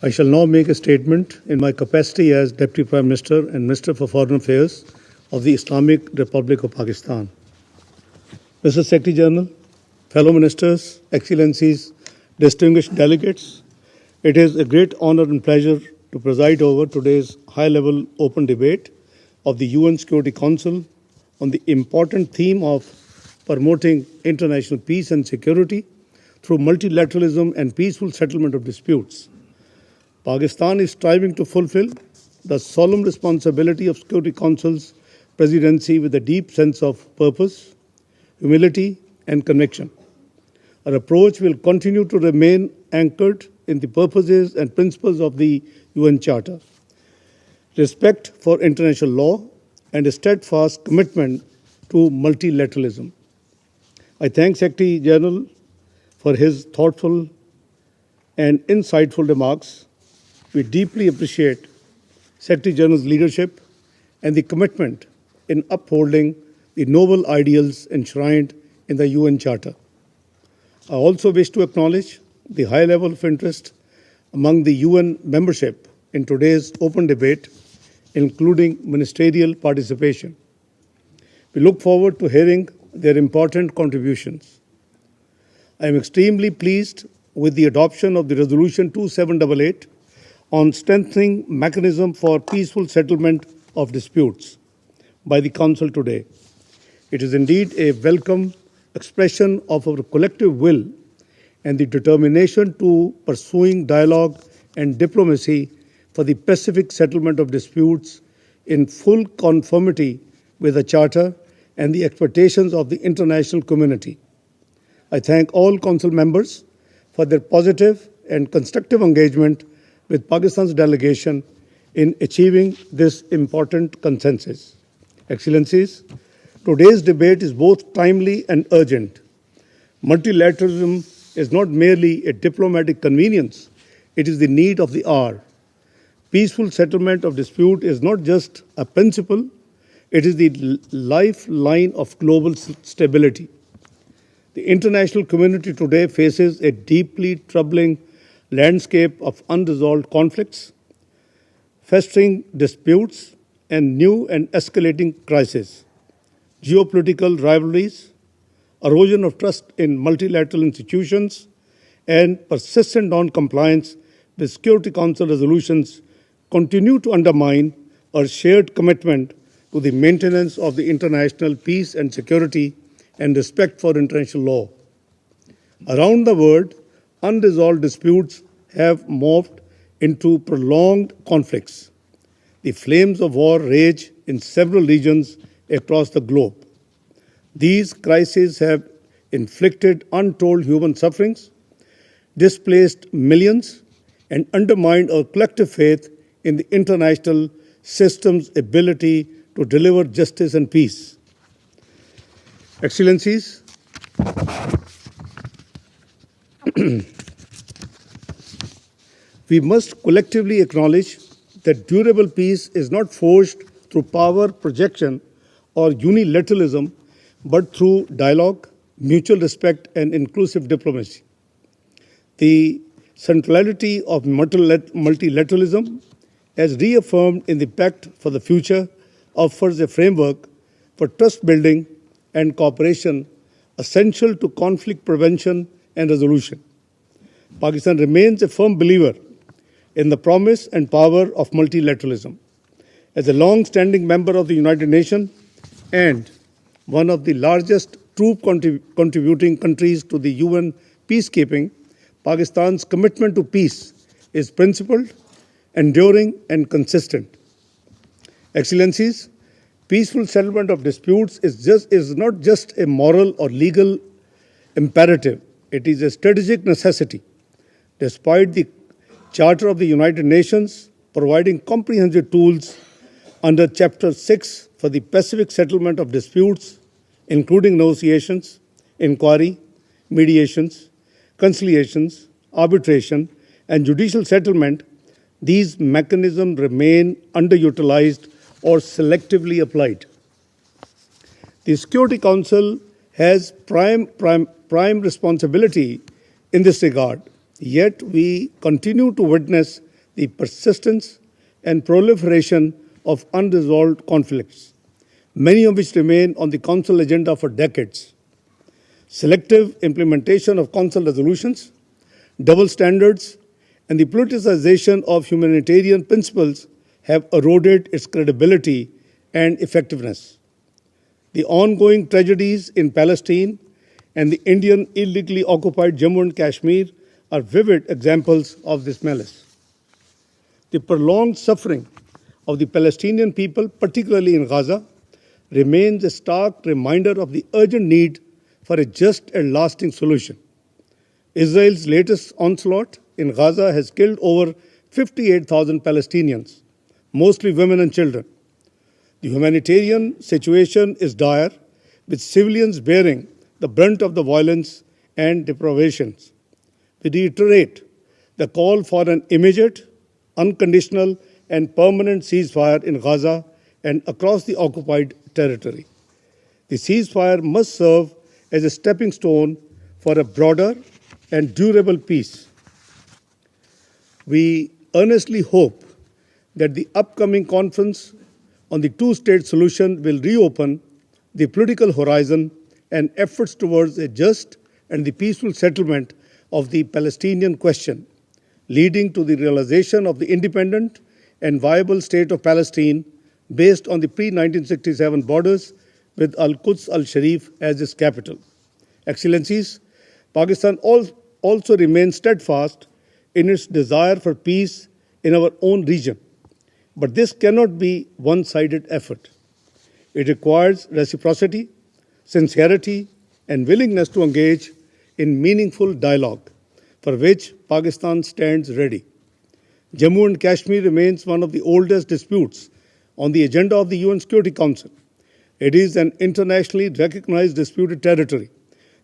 I shall now make a statement in my capacity as Deputy Prime Minister and Minister for Foreign Affairs of the Islamic Republic of Pakistan. Mr. Secretary General, fellow ministers, excellencies, distinguished delegates, it is a great honor and pleasure to preside over today's high-level open debate of the UN Security Council on the important theme of promoting international peace and security through multilateralism and peaceful settlement of disputes. Pakistan is striving to fulfill the solemn responsibility of Security Council's presidency with a deep sense of purpose, humility, and conviction. Our approach will continue to remain anchored in the purposes and principles of the UN Charter, respect for international law, and a steadfast commitment to multilateralism. I thank Secretary General for his thoughtful and insightful remarks. We deeply appreciate Secretary General's leadership and the commitment in upholding the noble ideals enshrined in the UN Charter. I also wish to acknowledge the high level of interest among the UN membership in today's open debate, including ministerial participation. We look forward to hearing their important contributions. I am extremely pleased with the adoption of the Resolution 2788 on strengthening mechanism for peaceful settlement of disputes by the Council today. It is indeed a welcome expression of our collective will and the determination to pursuing dialogue and diplomacy for the pacific settlement of disputes in full conformity with the Charter and the expectations of the international community. I thank all Council members for their positive and constructive engagement with Pakistan's delegation in achieving this important consensus. Excellencies, today's debate is both timely and urgent. Multilateralism is not merely a diplomatic convenience, it is the need of the hour. Peaceful settlement of dispute is not just a principle, it is the lifeline of global stability. The international community today faces a deeply troubling landscape of unresolved conflicts, festering disputes, and new and escalating crises. Geopolitical rivalries, erosion of trust in multilateral institutions, and persistent non-compliance with Security Council resolutions continue to undermine our shared commitment to the maintenance of the international peace and security and respect for international law. Around the world, unresolved disputes have morphed into prolonged conflicts. The flames of war rage in several regions across the globe. These crises have inflicted untold human sufferings, displaced millions, and undermined our collective faith in the international system's ability to deliver justice and peace. Excellencies, we must collectively acknowledge that durable peace is not forged through power projection or unilateralism, but through dialogue, mutual respect, and inclusive diplomacy. The centrality of multilateralism, as reaffirmed in the Pact for the Future, offers a framework for trust building and cooperation essential to conflict prevention and resolution. Pakistan remains a firm believer in the promise and power of multilateralism. As a long-standing member of the United Nations and one of the largest troop contributing countries to the UN peacekeeping, Pakistan's commitment to peace is principled, enduring, and consistent. Excellencies, peaceful settlement of disputes is not just a moral or legal imperative, it is a strategic necessity. Despite the Charter of the United Nations providing comprehensive tools under Chapter 6 for the pacific settlement of disputes, including negotiations, inquiry, mediations, conciliations, arbitration, and judicial settlement, these mechanisms remain underutilized or selectively applied. The Security Council has prime responsibility in this regard, yet we continue to witness the persistence and proliferation of unresolved conflicts, many of which remain on the Council agenda for decades. Selective implementation of Council resolutions, double standards, and the politicization of humanitarian principles have eroded its credibility and effectiveness. The ongoing tragedies in Palestine and the Indian illegally occupied Jammu and Kashmir are vivid examples of this malice. The prolonged suffering of the Palestinian people, particularly in Gaza, remains a stark reminder of the urgent need for a just and lasting solution. Israel's latest onslaught in Gaza has killed over 58,000 Palestinians, mostly women and children. The humanitarian situation is dire, with civilians bearing the brunt of the violence and deprivations. We reiterate the call for an immediate, unconditional, and permanent ceasefire in Gaza and across the occupied territory. The ceasefire must serve as a stepping stone for a broader and durable peace. We earnestly hope that the upcoming conference on the two-state solution will reopen the political horizon and efforts towards a just and the peaceful settlement of the Palestinian question, leading to the realization of the independent and viable state of Palestine based on the pre-1967 borders with Al-Quds al-Sharif as its capital. Excellencies, Pakistan also remains steadfast in its desire for peace in our own region. But this cannot be one-sided effort. It requires reciprocity, sincerity, and willingness to engage in meaningful dialogue, for which Pakistan stands ready. Jammu and Kashmir remains one of the oldest disputes on the agenda of the UN Security Council. It is an internationally recognized disputed territory,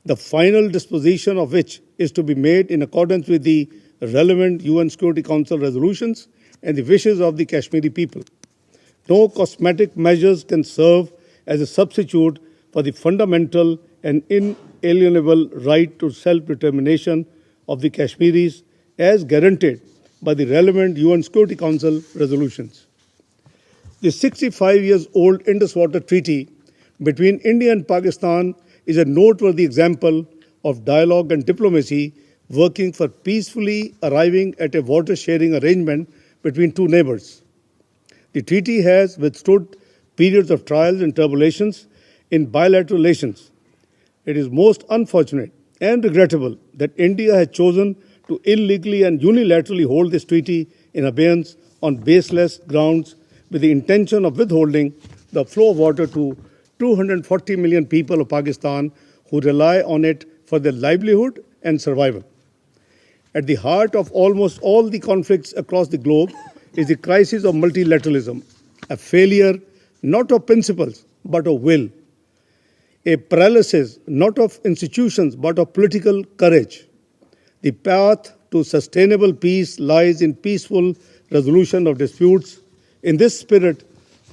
the final disposition of which is to be made in accordance with the relevant UN Security Council resolutions and the wishes of the Kashmiri people. No cosmetic measures can serve as a substitute for the fundamental and inalienable right to self-determination of the Kashmiris as guaranteed by the relevant UN Security Council resolutions. The 65-year-old Indus Water Treaty between India and Pakistan is a noteworthy example of dialogue and diplomacy working for peacefully arriving at a water-sharing arrangement between two neighbors. The treaty has withstood periods of trials and tribulations in bilateral relations. It is most unfortunate and regrettable that India has chosen to illegally and unilaterally hold this treaty in abeyance on baseless grounds with the intention of withholding the flow of water to 240 million people of Pakistan who rely on it for their livelihood and survival. At the heart of almost all the conflicts across the globe is the crisis of multilateralism, a failure not of principles but of will, a paralysis not of institutions but of political courage. The path to sustainable peace lies in peaceful resolution of disputes. In this spirit,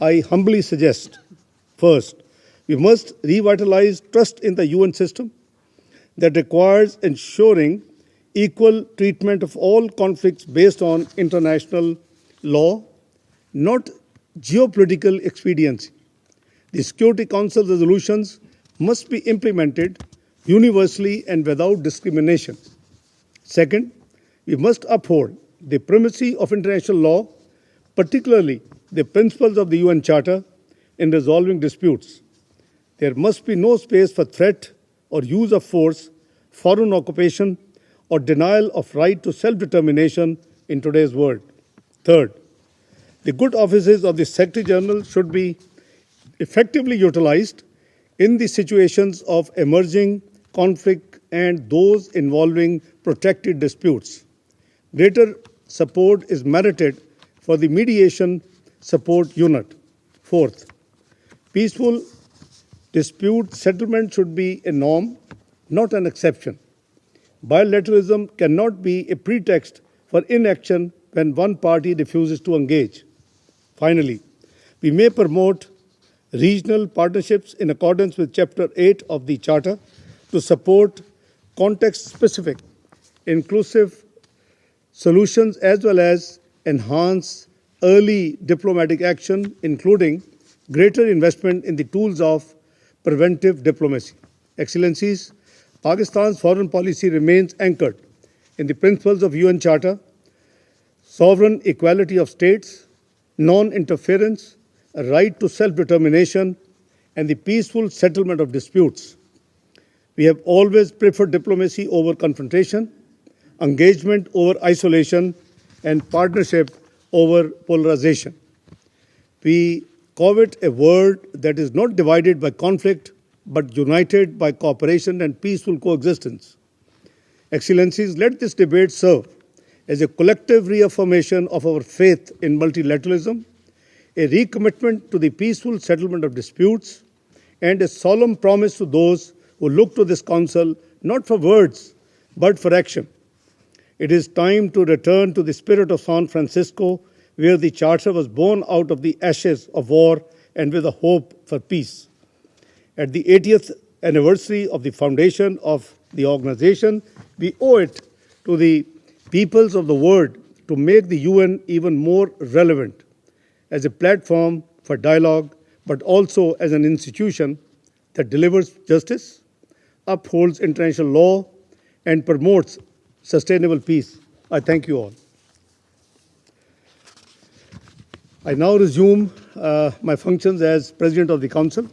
I humbly suggest, first, we must revitalize trust in the UN system that requires ensuring equal treatment of all conflicts based on international law, not geopolitical expediency. The Security Council resolutions must be implemented universally and without discrimination. Second, we must uphold the primacy of international law, particularly the principles of the UN Charter, in resolving disputes. There must be no space for threat or use of force, foreign occupation, or denial of right to self-determination in today's world. Third, the good offices of the Secretary General should be effectively utilized in the situations of emerging conflict and those involving protracted disputes. Greater support is merited for the mediation support unit. Fourth, peaceful dispute settlement should be a norm, not an exception. Bilateralism cannot be a pretext for inaction when one party refuses to engage. Finally, we may promote regional partnerships in accordance with Chapter 8 of the Charter to support context-specific, inclusive solutions as well as enhance early diplomatic action, including greater investment in the tools of preventive diplomacy. Excellencies, Pakistan's foreign policy remains anchored in the principles of UN Charter, sovereign equality of states, non-interference, a right to self-determination, and the peaceful settlement of disputes. We have always preferred diplomacy over confrontation, engagement over isolation, and partnership over polarization. We covet a world that is not divided by conflict, but united by cooperation and peaceful coexistence. Excellencies, let this debate serve as a collective reaffirmation of our faith in multilateralism, a recommitment to the peaceful settlement of disputes, and a solemn promise to those who look to this Council not for words, but for action. It is time to return to the spirit of San Francisco, where the Charter was born out of the ashes of war and with a hope for peace. At the 80th anniversary of the foundation of the organization, we owe it to the peoples of the world to make the UN even more relevant as a platform for dialogue, but also as an institution that delivers justice, upholds international law, and promotes sustainable peace. I thank you all. I now resume my functions as President of the Council.